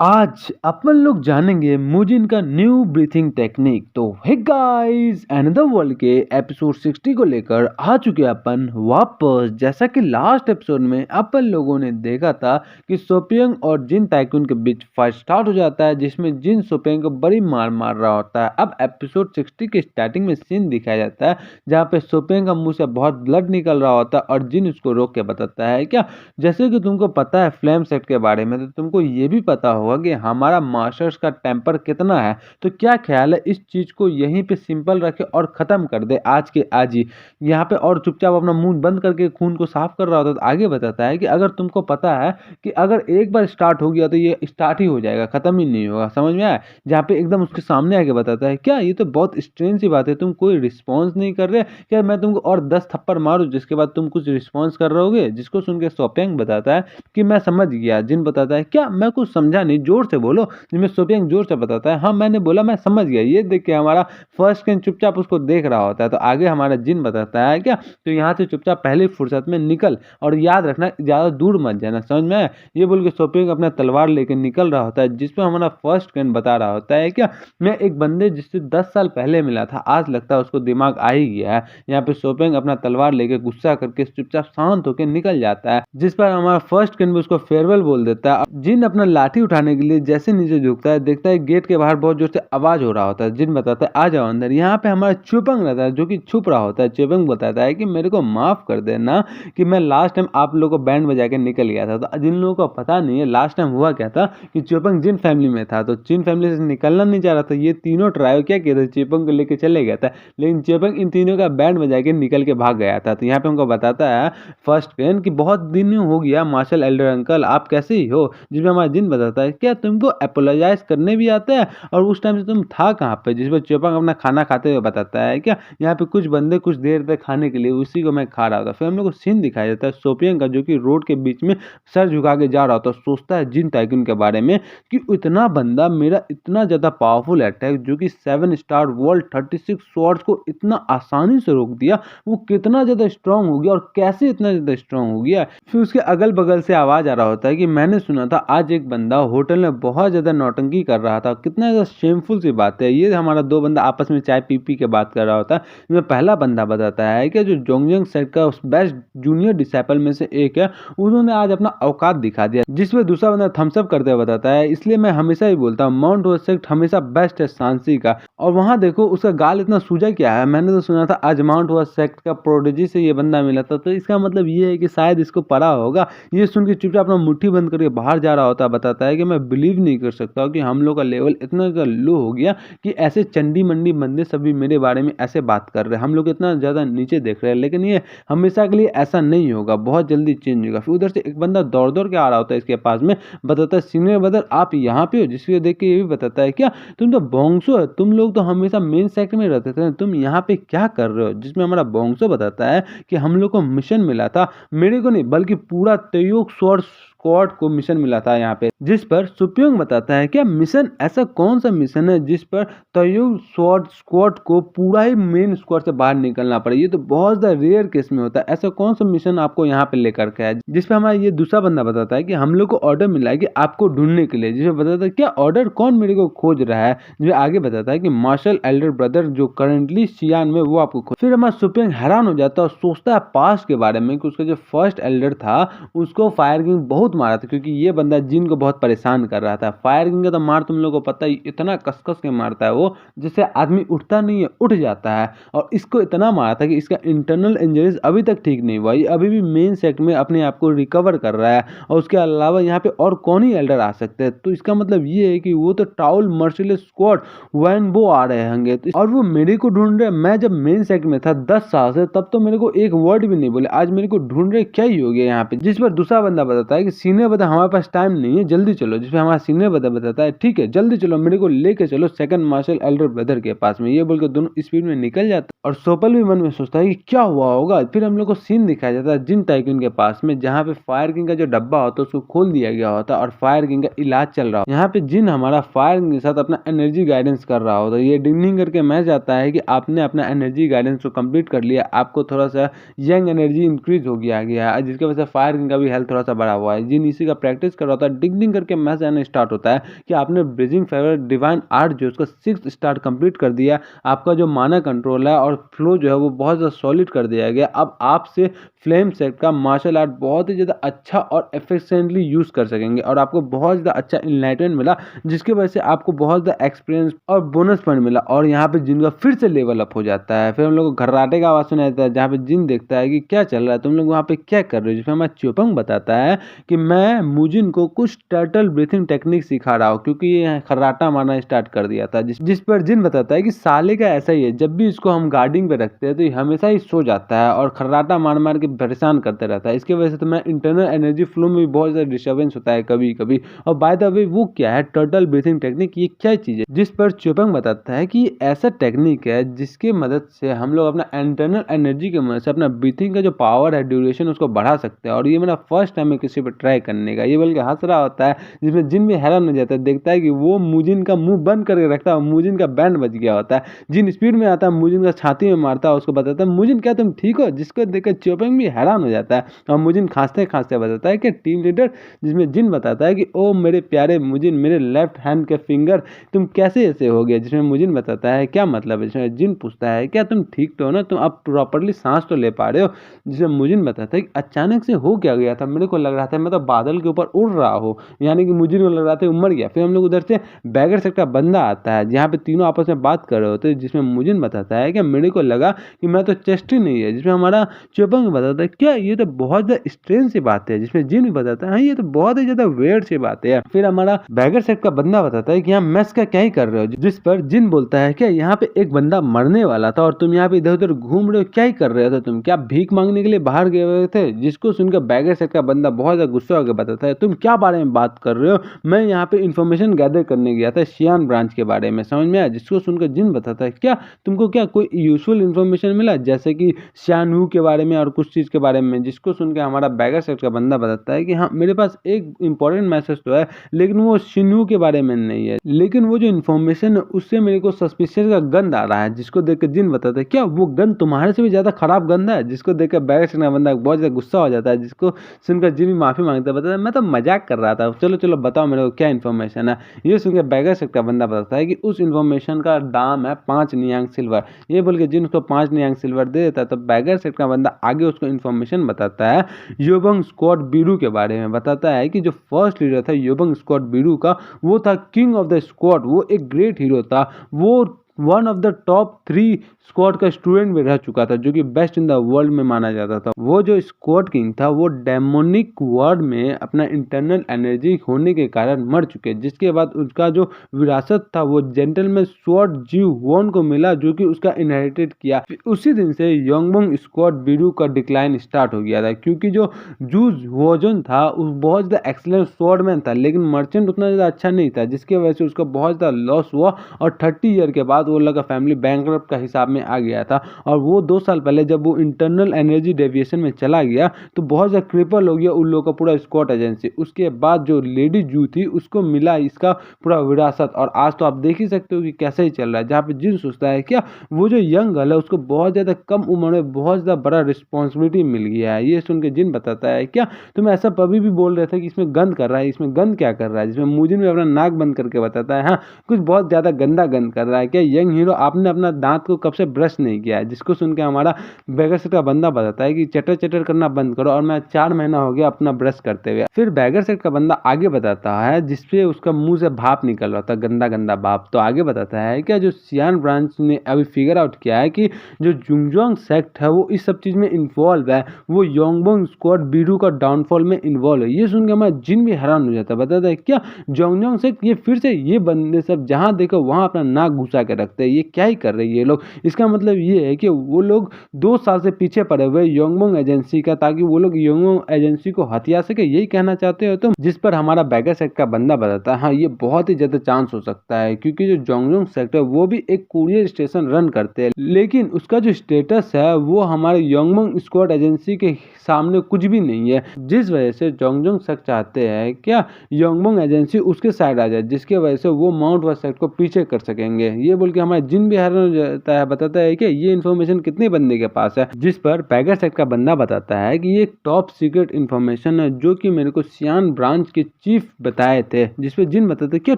आज अपन लोग जानेंगे मुजिन का न्यू ब्रीथिंग टेक्निक। तो हे गाइस, अनदर वर्ल्ड के एपिसोड 60 को लेकर आ चुके अपन वापस। जैसा कि लास्ट एपिसोड में अपन लोगों ने देखा था कि सोपियंग और जिन टाइकून के बीच फाइट स्टार्ट हो जाता है, जिसमें जिन सोपियंग को बड़ी मार मार रहा होता है। अब एपिसोड 60 के स्टार्टिंग में सीन दिखाया जाता है जहाँ पे सोपियंग का मुंह से बहुत ब्लड निकल रहा होता है और जिन उसको रोक के बताता है क्या, जैसे कि तुमको पता है फ्लेम सेट के बारे में, तो तुमको ये भी पता होगा कि हमारा मास्टर्स का टेम्पर कितना है। तो क्या ख्याल है इस चीज को यहीं पे सिंपल रखे और खत्म कर दे आज के आज ही यहाँ पे। और चुपचाप अपना मुंह बंद करके खून को साफ कर रहा होता है। तो आगे बताता है कि अगर तुमको पता है कि अगर एक बार स्टार्ट हो गया तो ये स्टार्ट ही हो जाएगा, खत्म ही नहीं होगा। समझ में आया? जहाँ पे एकदम उसके सामने आके बताता है क्या, ये तो बहुत स्ट्रेंज सी बात है, तुम कोई रिस्पॉन्स नहीं कर रहे क्या, मैं तुमको और 10 थप्पड़ मारूं जिसके बाद तुम कुछ रिस्पॉन्स कर रहोगे। जिसको सुन के सोपेंग बताता है कि मैं समझ गया। जिन बताता है क्या, मैं कुछ समझा नहीं, जोर से बोलो। जिसमें सोपियंग जोर से बताता है हाँ मैंने बोला मैं समझ गया। ये देख के हमारा फर्स्ट कैन चुपचाप उसको देख रहा होता है। तो आगे हमारा जिन बताता है क्या, तो यहाँ से चुपचाप पहली फुर्सत में निकल और याद रखना ज्यादा दूर मत जाना। समझ में आया? ये बोल के सोपियंग अपना तलवार लेके निकल रहा होता है। जिसमें हमारा फर्स्ट कैन बता रहा होता है क्या, मैं एक बंदे जिससे 10 साल पहले मिला था, आज लगता है उसको दिमाग आ ही गया है। यहाँ पे सोपियंग अपना तलवार लेके गुस्सा करके चुपचाप शांत होकर निकल जाता है। जिस पर हमारा फर्स्ट कैन भी उसको फेयरवेल बोल देता है। जिन अपना लाठी उठाने के लिए जैसे नीचे झुकता है, देखता है गेट के बाहर बहुत जोर से आवाज हो रहा होता है। जिन बताता है आ जाओ अंदर। यहाँ पे हमारा चुपंग रहता है जो कि छुप रहा होता है। चुपंग बताता है कि मेरे को माफ कर देना कि मैं लास्ट टाइम आप लोगों को बैंड बजा के निकल गया था। तो जिन लोगों को पता नहीं है लास्ट टाइम हुआ क्या था कि चुपंग जिन फैमिली में था, तो जिन फैमिली से निकलना नहीं चाह रहा था। ये तीनों ट्राई क्या किया था, चुपंग को लेके चले गया था, लेकिन चुपंग इन तीनों का बैंड बजा के निकल के भाग गया था। तो यहाँ पे हमको बताता है फर्स्ट कैन कि बहुत दिन हो गया मार्शल एल्डर अंकल, आप कैसे ही हो। जिसमें हमारा जिन बताता है क्या, तुमको अपोलोजाइज करने भी आता है और उस टाइम से तुम था कहाँ पे। जिस पर चुपंग अपना खाना खाते हुए बताता है क्या, यहाँ पे कुछ बंदे कुछ देर तक खाने के लिए, उसी को मैं खा रहा था। फिर हम लोग को सीन दिखाया जाता है सोपियंग का, जो कि रोड के बीच में सर झुका के जा रहा होता है। सोचता है जिन टाइकून के बारे में कि इतना बंदा मेरा इतना ज्यादा पावरफुल अटैक, जो कि 7 स्टार वर्ल्ड 36 स्वॉर्ड्स को इतना आसानी से रोक दिया, वो कितना ज्यादा स्ट्रांग हो गया और कैसे इतना ज्यादा स्ट्रांग हो गया। फिर उसके अगल बगल से आवाज आ रहा होता है कि मैंने सुना था आज एक बंदा होटल में बहुत ज्यादा नौटंकी कर रहा था। कितना ज्यादा शेमफुल सी बात है। ये हमारा दो बंदा आपस में चाय पी पी के बात कर रहा होता है। इसमें पहला बंदा बताता है कि जो जोंगजंग सेट का बेस्ट जूनियर डिसाइपल में से एक है, उन्होंने आज अपना औकात दिखा दिया। जिसमें दूसरा बंदा थम्स अप करते हुए बताता है, इसलिए मैं हमेशा ही बोलता हूँ माउंट हुआ सेक्ट हमेशा बेस्ट है सांसी का। और वहां देखो उसका गाल इतना सूजा क्या है। मैंने तो सुना था आज माउंट हुआ सेक्ट का प्रोडिजी से ये बंदा मिला था, तो इसका मतलब ये है कि शायद इसको पड़ा होगा। ये सुन के चुपचाप अपना मुट्ठी बंद करके बाहर जा रहा होता है। बताता है कि मैं बिलीव नहीं कर सकता कि हम लोग का लेवल इतना ज़्यादा लो हो गया कि ऐसे चंडी मंडी बंदे सभी मेरे बारे में ऐसे बात कर रहे हैं। हम लोग इतना ज़्यादा नीचे देख रहे हैं, लेकिन ये हमेशा के लिए ऐसा नहीं होगा, बहुत जल्दी चेंज होगा। फिर उधर से एक बंदा दौड़ दौड़ के आ रहा होता है इसके पास में। बताता है सीनियर ब्रदर आप यहाँ पे हो। जिसको देख के ये भी बताता है क्या, तुम तो बोंगसो है, तुम लोग तो हमेशा मेन सेक्ट में रहते थे, तुम यहाँ पे क्या कर रहे हो। जिसमें हमारा बोंगसो बताता है कि हम लोग को मिशन मिला था, मेरे को नहीं बल्कि पूरा तेयोक स्वॉर्ड स्क्वाड को मिशन मिला था यहाँ पे। जिस पर सुपियोंग बताता है क्या, मिशन ऐसा कौन सा मिशन है जिस पर तेयोक स्वॉर्ड स्क्वाड को पूरा ही मेन स्क्वाड से बाहर निकलना पड़े। ये तो बहुत ज्यादा रेयर केस में होता है। ऐसा कौन सा मिशन आपको यहाँ पे लेकर के आया। जिस पे हमारा ये दूसरा बंदा बताता है कि हम लोग को ऑर्डर मिला है कि आपको ढूंढने के लिए। जिसमें बताता है क्या ऑर्डर, कौन मेरे को खोज रहा है। जो आगे बताता है कि मार्शल एल्डर ब्रदर जो करंटली सियान में, वो आपको खोज। फिर हमारा सुपियोंग हैरान हो जाता है और सोचता है पास्ट के बारे में कि उसका जो फर्स्ट एल्डर था उसको फायर किंग बहुत मारा था, क्योंकि ये बंदा जिन को बहुत परेशान कर रहा था। फायर किंग का तो मार तुम लोगों को पता ही, इतना कसकस के मारता है वो, जिससे आदमी उठता नहीं है उठ जाता है। और इसको इतना मारा था कि इसका इंटरनल इंजरीज अभी तक ठीक नहीं हुआ। ये अभी भी मेन सेक्ट में अपने आप को रिकवर कर रहा है। और उसके अलावा यहाँ पे और कौन ही एल्डर आ सकते हैं। तो इसका मतलब ये है कि वो तो टाउल मर्सिलेस स्क्वाड वैन वो आ रहे होंगे। और वो मेरे को ढूंढ रहे। मैं जब मेन सेक्ट में था 10 साल से, तब तो मेरे को एक वर्ड भी नहीं बोले, आज मेरे को ढूंढ रहे, क्या ही हो गया यहाँ पे। जिस पर दूसरा बंदा बताता है कि सीनियर बता हमारे पास टाइम नहीं है, जल्दी चलो। जिसपे हमारा सीनियर बता बताता है ठीक है जल्दी चलो, मेरे को लेके चलो सेकंड मार्शल एल्डर ब्रदर के पास में। ये बोलकर दोनों स्पीड में निकल जाते हैं। और सोपल भी मन में सोचता है कि क्या हुआ होगा। फिर हम लोग को सीन दिखाया जाता है जिन टाइकून के पास में, जहाँ पे फायर किंग का जो डब्बा होता है उसको खोल दिया गया होता है और फायर किंग का इलाज चल रहा होता है। यहाँ पे जिन हमारा फायर किंग के साथ अपना एनर्जी गाइडेंस कर रहा होता है। ये डिंगनिंग करके मैच आता है कि आपने अपना एनर्जी गाइडेंस को कंप्लीट कर लिया, आपको थोड़ा सा यंग एनर्जी इंक्रीज हो गया है, जिसकी वजह से फायर किंग का भी हेल्थ थोड़ा सा बढ़ा हुआ है। जिन इसी का प्रैक्टिस कर रहा होता है, डिग डिग करके मैसेज आना स्टार्ट होता है कि आपने ब्रीजिंग फेवर डिवाइन आर्ट जो उसका 6th स्टार कंप्लीट कर दिया। आपका जो माना कंट्रोल है और फ्लो जो है वो बहुत ज़्यादा सॉलिड कर दिया गया। अब आपसे फ्लेम सेट का मार्शल आर्ट बहुत ही ज़्यादा अच्छा और एफिशिएंटली यूज़ कर सकेंगे और आपको बहुत ज़्यादा अच्छा इनलाइटमेंट मिला, जिसकी वजह से आपको बहुत ज़्यादा एक्सपीरियंस और बोनस पॉइंट मिला और यहाँ पे जिन का फिर से लेवल अप हो जाता है। फिर हम लोग को घर्राटे का आवाज़ सुनाया जाता है, जहाँ पे जिन देखता है कि क्या चल रहा है, तुम लोग वहाँ पे क्या कर रहे हो, जिसमें हमारा च्योपंग बताता है कि मैं मुजिन को कुछ टर्टल ब्रीथिंग टेक्निक सिखा रहा हूँ, क्योंकि ये खर्राटा मारना स्टार्ट कर दिया था। जिस पर जिन बताता है कि साले का ऐसा ही है, जब भी इसको हम गार्डिंग पे रखते हैं तो ये हमेशा ही सो जाता है और खर्राटा मार मार के परेशान करते रहता है। इसकी वजह से तो मैं इंटरनल एनर्जी फ्लो में भी बहुत ज़्यादा डिस्टर्बेंस होता है कभी कभी। और बाय द वे वो क्या है टर्टल ब्रीथिंग टेक्निक, ये क्या चीज़ है? जिस पर च्योपंग बताता है कि ऐसा टेक्निक है जिसके मदद से हम लोग अपना इंटरनल एनर्जी की मदद से अपना ब्रीथिंग का जो पावर है, ड्यूरेशन, उसको बढ़ा सकते हैं। और ये मेरा फर्स्ट टाइम है किसी पर ट्राई करने का। ये बल्कि हंस रहा होता है, जिसमें जिन भी हैरान हो जाता है, देखता है कि वो मुजिन का मुंह बंद करके रखता है और मुजिन का बैंड बज गया होता है। जिन स्पीड में आता है मुजिन का छाती में मारता है, उसको बताता है मुजिन क्या तुम ठीक हो, जिसको देखकर च्योपंग भी हैरान हो जाता है और मुजिन खांसते खांसते बताता है कि टीम लीडर, जिसमें जिन बताता है कि ओ मेरे प्यारे मुजिन, मेरे लेफ्ट हैंड के फिंगर, तुम कैसे ऐसे हो गए? जिसमें मुजिन बताता है क्या मतलब है? जिसमें जिन पूछता है क्या तुम ठीक तो हो ना, तुम अब प्रॉपरली सांस तो ले पा रहे हो? जिसमें मुजिन बताता है कि अचानक से हो क्या गया था, मेरे को लग रहा था मैं तो बादल के ऊपर उड़ रहा हूँ, यानी कि मुजिन को लग रहा था मर गया। फिर हम लोग उधर से बैगर सेट का बंदा आता है, जहाँ पे तीनों आपस में बात कर रहे होते हैं, जिसमें मुजिन बताता है कि मेरे को लगा कि मैं तो चेस्ट ही नहीं है। जिसमें हमारा च्योपंग बताता है क्या ये तो बहुत ज़्यादा स्ट्रेंज सी बात है। जिसमें जिन भी बताता है हाँ ये तो बहुत ही ज़्यादा वेयर्ड सी बात है। फिर हमारा बैगर सेट का बंदा बताता है कि यहाँ मैस का क्या ही कर रहे हो? जिस पर जिन बोलता है क्या यहाँ पे एक बंदा मरने वाला था और तुम यहाँ पे इधर उधर घूम रहे हो, क्या ही कर रहे थे तुम? क्या भीख मांगने के लिए बाहर गए हुए थे? जिसको सुनकर बैगर सेट का बंदा बहुत ज़्यादा गुस्सा होकर बताता है तुम क्या बारे में बात कर रहे हो? मैं यहाँ पे इन्फॉर्मेशन गैदर करने गया था शियान ब्रांच के बारे में, समझ में आया? जिसको सुनकर जिन बताता है क्या तुमको क्या कोई यूजफुल इन्फॉर्मेशन मिला, जैसे कि शियानहू के बारे में और कुछ चीज़ के बारे में? जिसको सुनकर हमारा बैगर सेट का बंदा बताता है कि हाँ मेरे पास एक इंपॉर्टेंट मैसेज तो है, लेकिन वो शिनहू के बारे में नहीं है, लेकिन वो जो इन्फॉर्मेशन है उससे मेरे को सस्पिशियस का गंध आ रहा है। जिसको देख कर जिन बताता है क्या वो गंध तुम्हारे से भी ज़्यादा खराब गंध है? जिसको देख कर बैगर सेट का बंदा बहुत ज़्यादा गुस्सा हो जाता है। जिसको सुनकर जिन भी माफ़ी मांगता है, बताता है मैं तो मजाक कर रहा था, चलो चलो बताओ मेरे को क्या इन्फॉर्मेशन है। ये सुनकर बैगर सेट का बंदा बताता है कि उस इन्फॉर्मेशन का दाम है 5 नियांग सिल्वर। ये बोल के जिन उसको 5 नियांग सिल्वर दे देता है, तो बैगर सेट का बंदा आगे उसको इन्फॉर्मेशन बताता है योबंग स्क्वाड बीरू के बारे में। बताता है कि जो फर्स्ट लीडर था योबंग स्क्वाड बीरू का, वो था किंग ऑफ द स्क्वाड, वो एक ग्रेट हीरो था, वो one of the top 3 squad का स्टूडेंट भी रह चुका था, जो कि बेस्ट इन द वर्ल्ड में माना जाता था। वो जो स्क्वाड किंग था वो डेमोनिक वर्ल्ड में अपना इंटरनल एनर्जी होने के कारण मर चुके, जिसके बाद उसका जो विरासत था वो जेंटलमैन स्वॉर्ड जीव वॉन को मिला, जो कि उसका इनहेरिटेड किया। उसी दिन से योंगबोंग स्क्वाड बीरू का डिक्लाइन स्टार्ट हो गया था, क्योंकि जो जूज वोजन था उस बहुत ज़्यादा एक्सीलेंट स्वॉर्डमैन था, लेकिन मर्चेंट उतना ज़्यादा अच्छा नहीं था, जिसकी वजह से उसका बहुत ज़्यादा लॉस हुआ और 30 ईयर के बाद वो लगा फैमिली बैंकरप्ट का हिसाब में आ गया था। और वो 2 साल पहले जब वो इंटरनल एनर्जी डेविएशन में चला गया तो बहुत ज़्यादा क्रिपल हो गया उन लोगों का पूरा स्क्वाड एजेंसी। उसके बाद जो लेडी जू थी उसको मिला इसका पूरा विरासत, और आज तो आप देख ही सकते हो कि कैसे ही चल रहा है। जहाँ पे जिन सोचता है क्या वो जो यंग गर्ल है उसको बहुत ज़्यादा कम उम्र में बहुत ज़्यादा बड़ा रिस्पॉन्सिबिलिटी मिल गया है। ये सुन के जिन बताता है क्या तुम ऐसा अभी भी बोल रहे थे कि इसमें गंद कर रहा है, इसमें गंद क्या कर रहा है? जिसमें मुजिन भी अपना नाक बंद करके बताता है हाँ कुछ बहुत ज़्यादा गंदा गंद कर रहा है। क्या यंग हीरो आपने अपना दांत को कब से ब्रश नहीं किया है? जिसको सुन के हमारा बैगर सेट का बंदा बताता है कि चटर चटर करना बंद करो, और मैं 4 महीना हो गया अपना ब्रश करते हुए। फिर बैगर सेट का बंदा आगे बताता है, जिसपे उसका मुंह से भाप निकल रहा था, गंदा गंदा भाप। तो आगे बताता है क्या जो सियान ब्रांच ने अभी फिगर आउट किया है कि जो जुंगजोंग सेक्ट है वो इस सब चीज में इन्वॉल्व है, वो योंगबोंग स्क्वाड बीरू का डाउनफॉल में इन्वॉल्व है। ये सुन के हमारा जिन भी हैरान हो जाता है। बताता है क्या जोंगजोंग सेक्ट ये फिर से ये बंदे सब जहां देखो वहां अपना नाक घुसा के रखते हैं, ये क्या ही कर रहे हैं ये लोग? इसका मतलब ये है कि वो लोग 2 साल से पीछे पड़े हुए योंगबोंग एजेंसी का, ताकि वो लोग योंगबोंग एजेंसी को हथिया सके, यही कहना चाहते हो तुम? जिस पर हमारा बैगर सेक्ट का बंदा बताता है हाँ ये बहुत ही ज्यादा चांस हो सकता है, क्योंकि जो जोंगजोंग सेक्ट है वो भी एक कुरियर स्टेशन रन करते हैं, लेकिन उसका जो स्टेटस है वो हमारे योंगबोंग स्क्वाड एजेंसी के सामने कुछ भी नहीं है। जिस वजह से जोंगजोंग सेक्ट चाहते हैं क्या योंगबोंग एजेंसी उसके साइड आ जाए, जिसके वजह से वो माउंट वा सेक्ट को पीछे कर सकेंगे। ये बोल बोल के हमारा जिन भी हैरान हो जाता है, बताता है कि ये इन्फॉर्मेशन कितने बंदे के पास है, जिस पर बैगर सेट का बंदा बताता है कि ये एक टॉप सीक्रेट इन्फॉर्मेशन है जो कि मेरे को सियान ब्रांच के चीफ बताए थे। जिस पे जिन बताते क्या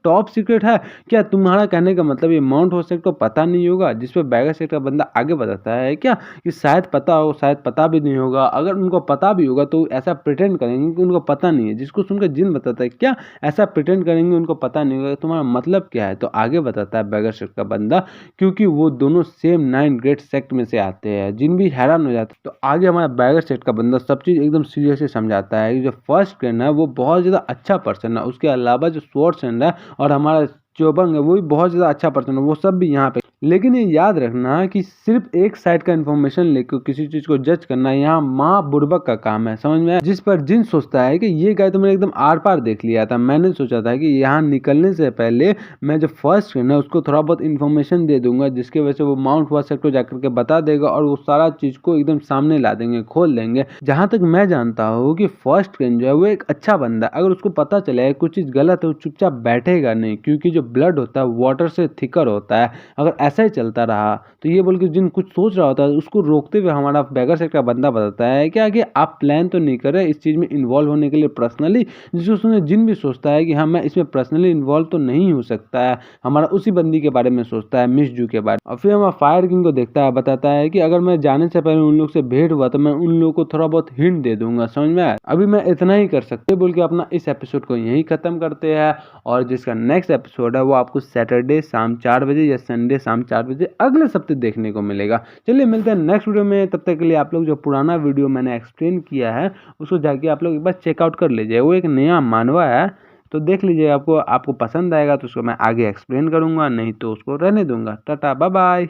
टॉप सीक्रेट है, क्या तुम्हारा कहने का मतलब ये माउंट होसेट को पता नहीं होगा। जिस पे बैगर सेट का बंदा आगे बताता है क्या कि शायद पता हो, शायद पता भी नहीं होगा, अगर उनको पता भी होगा तो ऐसा प्रिटेंड करेंगे कि उनको पता नहीं है। जिसको सुनकर जिन बताता है क्या ऐसा प्रिटेंड करेंगे उनको पता नहीं होगा, तुम्हारा मतलब क्या है। तो आगे बताता है बैगर सेट का बंदा क्योंकि वो दोनों सेम 9 ग्रेट सेक्ट में से आते हैं। जिन भी हैरान हो जाते हैं। तो आगे हमारा बैगर सेट का बंदा सब चीज़ एकदम सीरियसली समझाता है कि जो फर्स्ट ट्रेन है वो बहुत ज़्यादा अच्छा पर्सन है, उसके अलावा जो स्वॉर्ड सेंड है और हमारा चोबंग है वो भी बहुत ज़्यादा अच्छा पर्सन है, वो सब भी यहाँ पे। लेकिन ये याद रखना कि सिर्फ एक साइड का इन्फॉर्मेशन लेकर किसी चीज़ को जज करना यहाँ माँ बुड़बक का काम है, समझ में आया। जिस पर जिन सोचता है कि ये गाय तो मैंने एकदम आर पार देख लिया था, मैंने सोचा था कि यहाँ निकलने से पहले मैं जो फर्स्ट ट्रेन है उसको थोड़ा बहुत इन्फॉर्मेशन दे दूंगा, जिसकी वजह से वो माउंट वासेट को जाकर के बता देगा और वो सारा चीज़ को एकदम सामने ला देंगे, खोल देंगे। जहाँ तक मैं जानता हूँ कि फर्स्ट ट्रेन जो है वो एक अच्छा बंदा, अगर उसको पता चले कुछ चीज़ गलत है वो चुपचाप बैठेगा नहीं, क्योंकि जो ब्लड होता है वाटर से थिकर होता है। अगर ऐसा ही चलता रहा तो ये बोल के जिन कुछ सोच रहा होता है उसको रोकते हुए हमारा बैगर सेट का बंदा बताता है कि आगे आप प्लान तो नहीं कर रहे इस चीज़ में इन्वॉल्व होने के लिए पर्सनली। जिसको सुने जिन भी सोचता है कि हाँ मैं इसमें पर्सनली इन्वॉल्व तो नहीं हो सकता है, हमारा उसी बंदी के बारे में सोचता है, मिस जू के बारे में। और फिर हमारा फायर किंग को देखता है, बताता है कि अगर मैं जाने से पहले उन लोग से भेंट हुआ तो मैं उन लोगों को थोड़ा बहुत हिंट दे दूंगा, समझ में आया। अभी मैं इतना ही कर सकते बोल के अपना इस एपिसोड को यहीं खत्म करते हैं। और जिसका नेक्स्ट एपिसोड है वो आपको सैटरडे शाम 4 बजे या संडे शाम 4 बजे अगले सप्ताह देखने को मिलेगा। चलिए मिलते हैं नेक्स्ट वीडियो में, तब तक के लिए आप लोग जो पुराना वीडियो मैंने एक्सप्लेन किया है उसको जाके आप लोग एक बार चेकआउट कर लीजिए, वो एक नया मानवा है तो देख लीजिए, आपको पसंद आएगा तो उसको मैं आगे एक्सप्लेन करूंगा, नहीं तो उसको रहने दूंगा। Tata bye bye.